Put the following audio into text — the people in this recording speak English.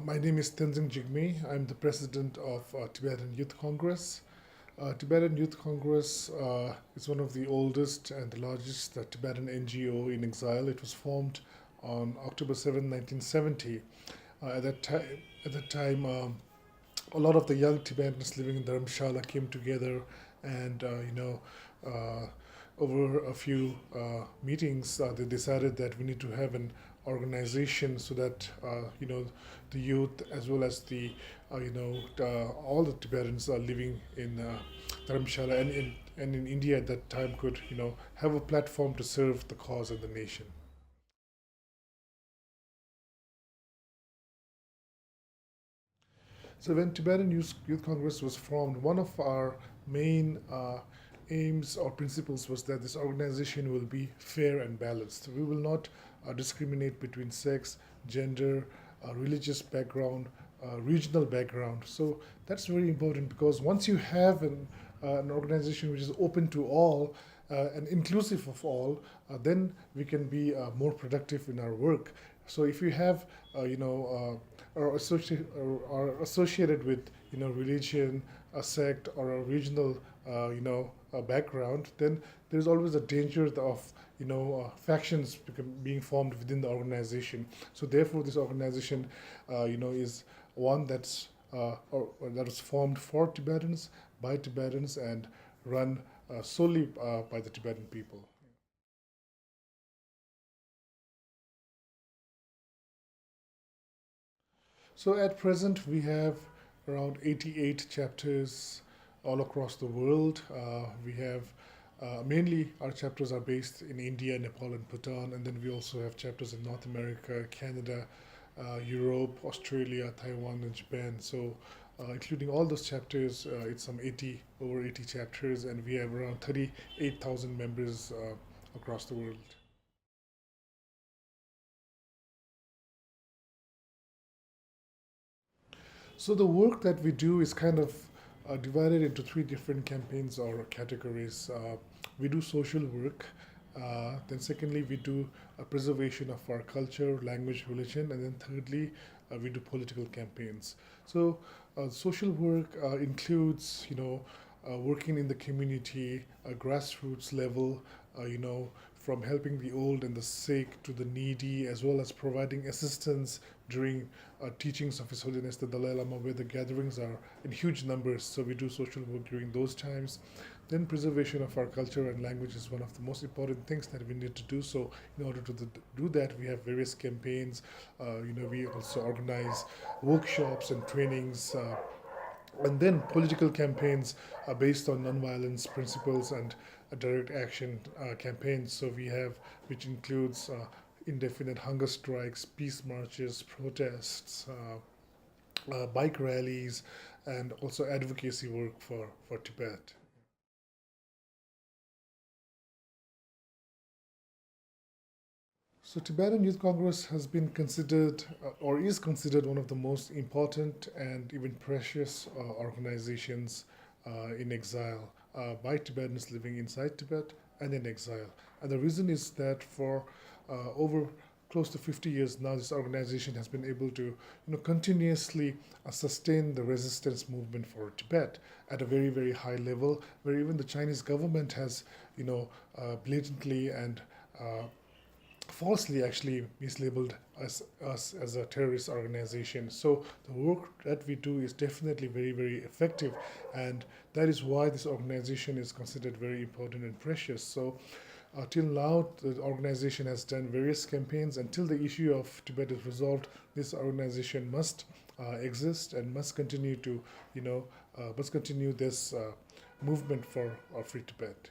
My name is Tenzing Jigme. I'm the president of Tibetan Youth Congress. Tibetan Youth Congress is one of the oldest and the largest Tibetan NGO in exile. It was formed on October 7, 1970. At that time, a lot of the young Tibetans living in Dharamshala came together and, uh, over a few meetings, they decided that we need to have an organization so that, the youth as well as all the Tibetans are living in Dharamshala and in India at that time could, have a platform to serve the cause of the nation. So when Tibetan Youth Congress was formed, one of our main aims or principles was that this organization will be fair and balanced. We will not discriminate between sex, gender, religious background, regional background. So that's very important because once you have an organization which is open to all and inclusive of all, then we can be more productive in our work. So if you have, are associated with, religion, a sect, or a regional, background, then there's always a danger of, factions being formed within the organization. So therefore, this organization, is one or that was formed for Tibetans, by Tibetans, and run solely by the Tibetan people. So at present, we have around 88 chapters all across the world. We have mainly our chapters are based in India, Nepal, and Bhutan, and then we also have chapters in North America, Canada, Europe, Australia, Taiwan, and Japan. So, including all those chapters, it's some 80 over 80 chapters, and we have around 38,000 members across the world. So the work that we do is kind of divided into three different campaigns or categories. We do social work. Then secondly, we do preservation of our culture, language, religion, and then thirdly, we do political campaigns. So social work includes, working in the community, grassroots level, from helping the old and the sick to the needy, as well as providing assistance during teachings of His Holiness the Dalai Lama, where the gatherings are in huge numbers. So we do social work during those times. Then preservation of our culture and language is one of the most important things that we need to do. So in order to do that, we have various campaigns. We also organize workshops and trainings. And then political campaigns are based on nonviolence principles and direct action campaigns. So we have, which includes indefinite hunger strikes, peace marches, protests, bike rallies, and also advocacy work for Tibet. So Tibetan Youth Congress has been considered or is considered one of the most important and even precious organizations in exile by Tibetans living inside Tibet and in exile. And the reason is that for over close to 50 years now, this organization has been able to, continuously sustain the resistance movement for Tibet at a very, very high level, where even the Chinese government has, blatantly and falsely actually mislabeled us as a terrorist organization. So the work that we do is definitely very, very effective, and that is why this organization is considered very important and precious. So till now, the organization has done various campaigns. Until the issue of Tibet is resolved, this organization must exist and must continue to, must continue this movement for free Tibet.